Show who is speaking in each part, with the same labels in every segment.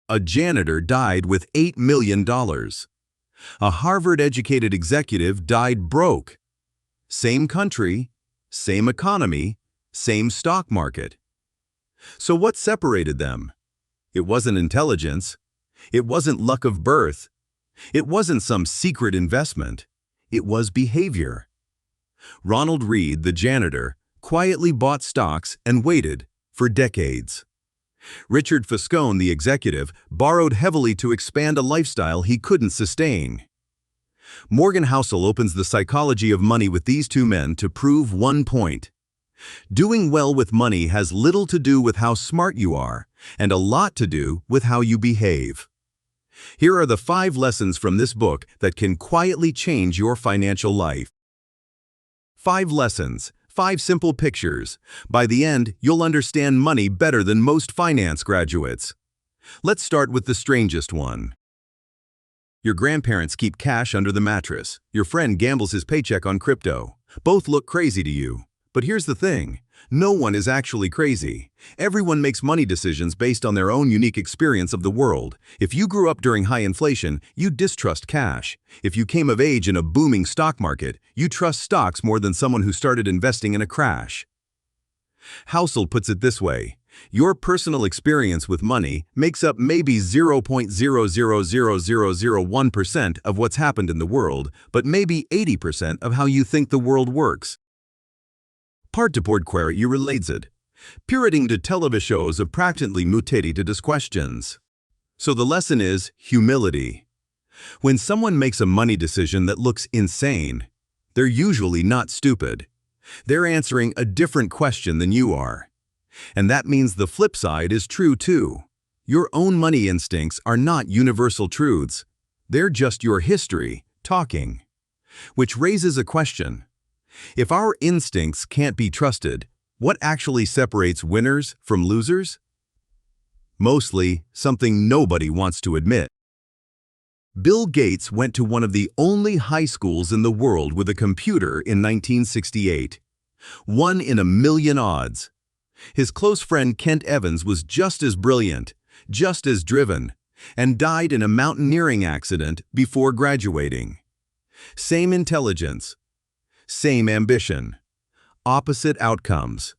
Speaker 1: A janitor died with $8 million. A Harvard-educated executive died broke. Same country, same economy, same stock market. So what separated them? It wasn't intelligence. It wasn't luck of birth. It wasn't some secret investment. It was behavior. Ronald Reed, the janitor, quietly bought stocks and waited for decades. Richard Foscone, the executive, borrowed heavily to expand a lifestyle he couldn't sustain. Morgan Housel opens the psychology of money with these two men to prove one point. Doing well with money has little to do with how smart you are, and a lot to do with how you behave. Here are the 5 lessons from this book that can quietly change your financial life. 5 lessons, 5 simple pictures. By the end, you'll understand money better than most finance graduates. Let's start with the strangest one. Your grandparents keep cash under the mattress. Your friend gambles his paycheck on crypto. Both look crazy to you. But here's the thing. No one is actually crazy. Everyone makes money decisions based on their own unique experience of the world. If you grew up during high inflation, you distrust cash. If you came of age in a booming stock market, you trust stocks more than someone who started investing in a crash. Housel puts it this way. Your personal experience with money makes up maybe 0.000001% of what's happened in the world, but maybe 80% of how you think the world works. Part to port query you related. Pirating de televisões of practically mutated to questions. So the lesson is humility. When someone makes a money decision that looks insane, they're usually not stupid. They're answering a different question than you are. And that means the flip side is true too. Your own money instincts are not universal truths. They're just your history talking. Which raises a question. If our instincts can't be trusted, what actually separates winners from losers? Mostly something nobody wants to admit. Bill Gates went to one of the only high schools in the world with a computer in 1968. 1 in a million odds. His close friend Kent Evans was just as brilliant, just as driven, and died in a mountaineering accident before graduating. Same intelligence. Same ambition. Opposite outcomes.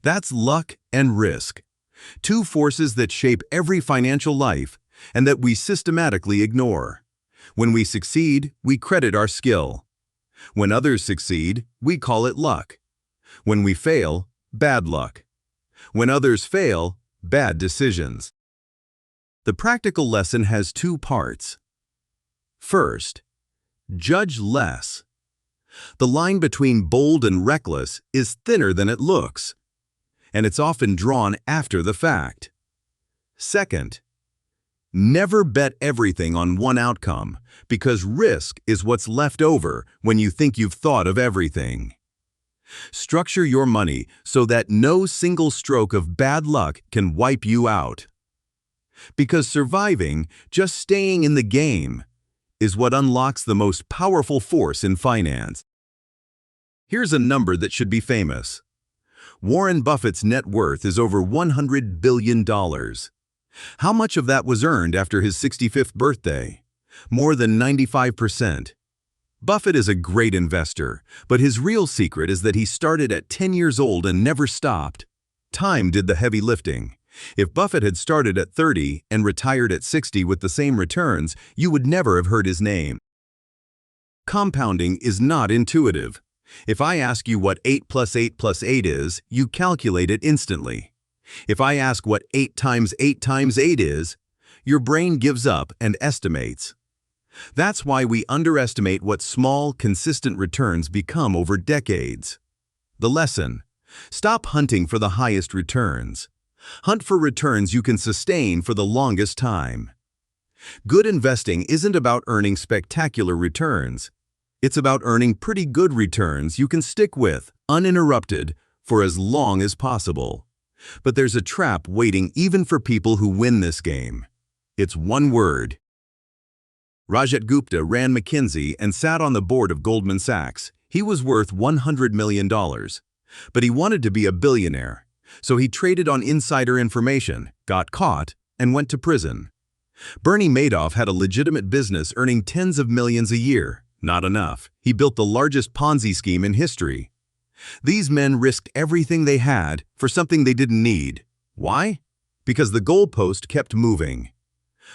Speaker 1: That's luck and risk. 2 forces that shape every financial life and that we systematically ignore. When we succeed, we credit our skill. When others succeed, we call it luck. When we fail, bad luck. When others fail, bad decisions. The practical lesson has 2 parts. First, judge less. The line between bold and reckless is thinner than it looks, and it's often drawn after the fact. Second, never bet everything on one outcome, because risk is what's left over when you think you've thought of everything. Structure your money so that no single stroke of bad luck can wipe you out. Because surviving, just staying in the game, is what unlocks the most powerful force in finance. Here's a number that should be famous. Warren Buffett's net worth is over $100 billion. How much of that was earned after his 65th birthday? More than 95%. Buffett is a great investor, but his real secret is that he started at 10 years old and never stopped. Time did the heavy lifting. If Buffett had started at 30 and retired at 60 with the same returns, you would never have heard his name. Compounding is not intuitive. If I ask you what 8 plus 8 plus 8 is, you calculate it instantly. If I ask what 8 times 8 times 8 is, your brain gives up and estimates. That's why we underestimate what small, consistent returns become over decades. The lesson: stop hunting for the highest returns. Hunt for returns you can sustain for the longest time. Good investing isn't about earning spectacular returns. It's about earning pretty good returns you can stick with, uninterrupted, for as long as possible. But there's a trap waiting even for people who win this game. It's one word. Rajat Gupta ran McKinsey and sat on the board of Goldman Sachs. He was worth $100 million. But he wanted to be a billionaire. So he traded on insider information, got caught, and went to prison. Bernie Madoff had a legitimate business earning tens of millions a year. Not enough. He built the largest Ponzi scheme in history. These men risked everything they had for something they didn't need. Why? Because the goalpost kept moving.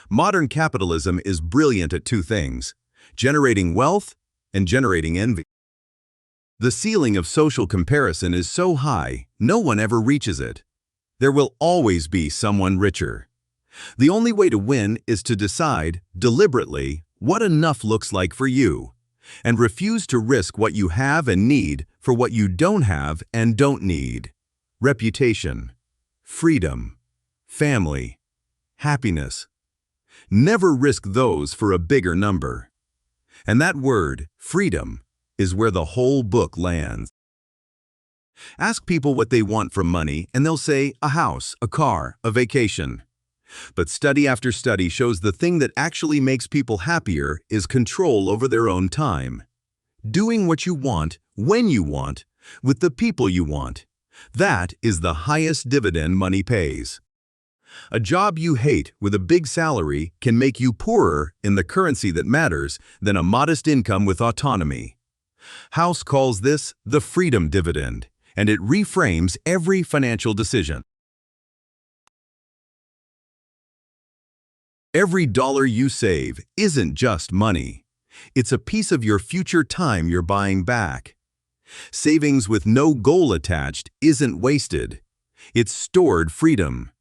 Speaker 1: Modern capitalism is brilliant at two things: generating wealth and generating envy. The ceiling of social comparison is so high, no one ever reaches it. There will always be someone richer. The only way to win is to decide, deliberately, what enough looks like for you, and refuse to risk what you have and need for what you don't have and don't need. Reputation, freedom, family, happiness. Never risk those for a bigger number. And that word, freedom, is where the whole book lands. Ask people what they want from money, and they'll say a house, a car, a vacation. But study after study shows the thing that actually makes people happier is control over their own time. Doing what you want, when you want, with the people you want. That is the highest dividend money pays. A job you hate with a big salary can make you poorer in the currency that matters than a modest income with autonomy. House calls this the freedom dividend, and it reframes every financial decision. Every dollar you save isn't just money. It's a piece of your future time you're buying back. Savings with no goal attached isn't wasted. It's stored freedom.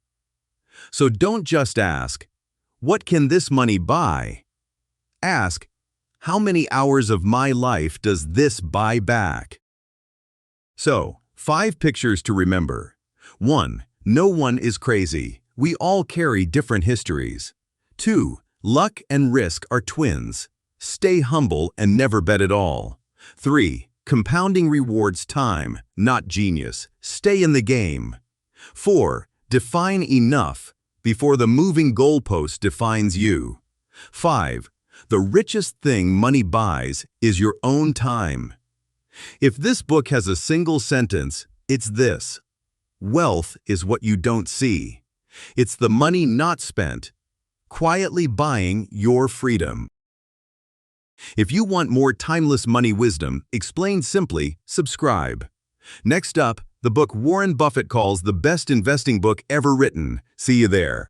Speaker 1: So don't just ask, what can this money buy? Ask, how many hours of my life does this buy back? So, 5 pictures to remember. 1. No one is crazy. We all carry different histories. 2. Luck and risk are twins. Stay humble and never bet at all. 3. Compounding rewards time, not genius. Stay in the game. 4. Define enough before the moving goalpost defines you. 5. The richest thing money buys is your own time. If this book has a single sentence, it's this: wealth is what you don't see. It's the money not spent, quietly buying your freedom. If you want more timeless money wisdom explained simply, subscribe. Next up, the book Warren Buffett calls the best investing book ever written. See you there.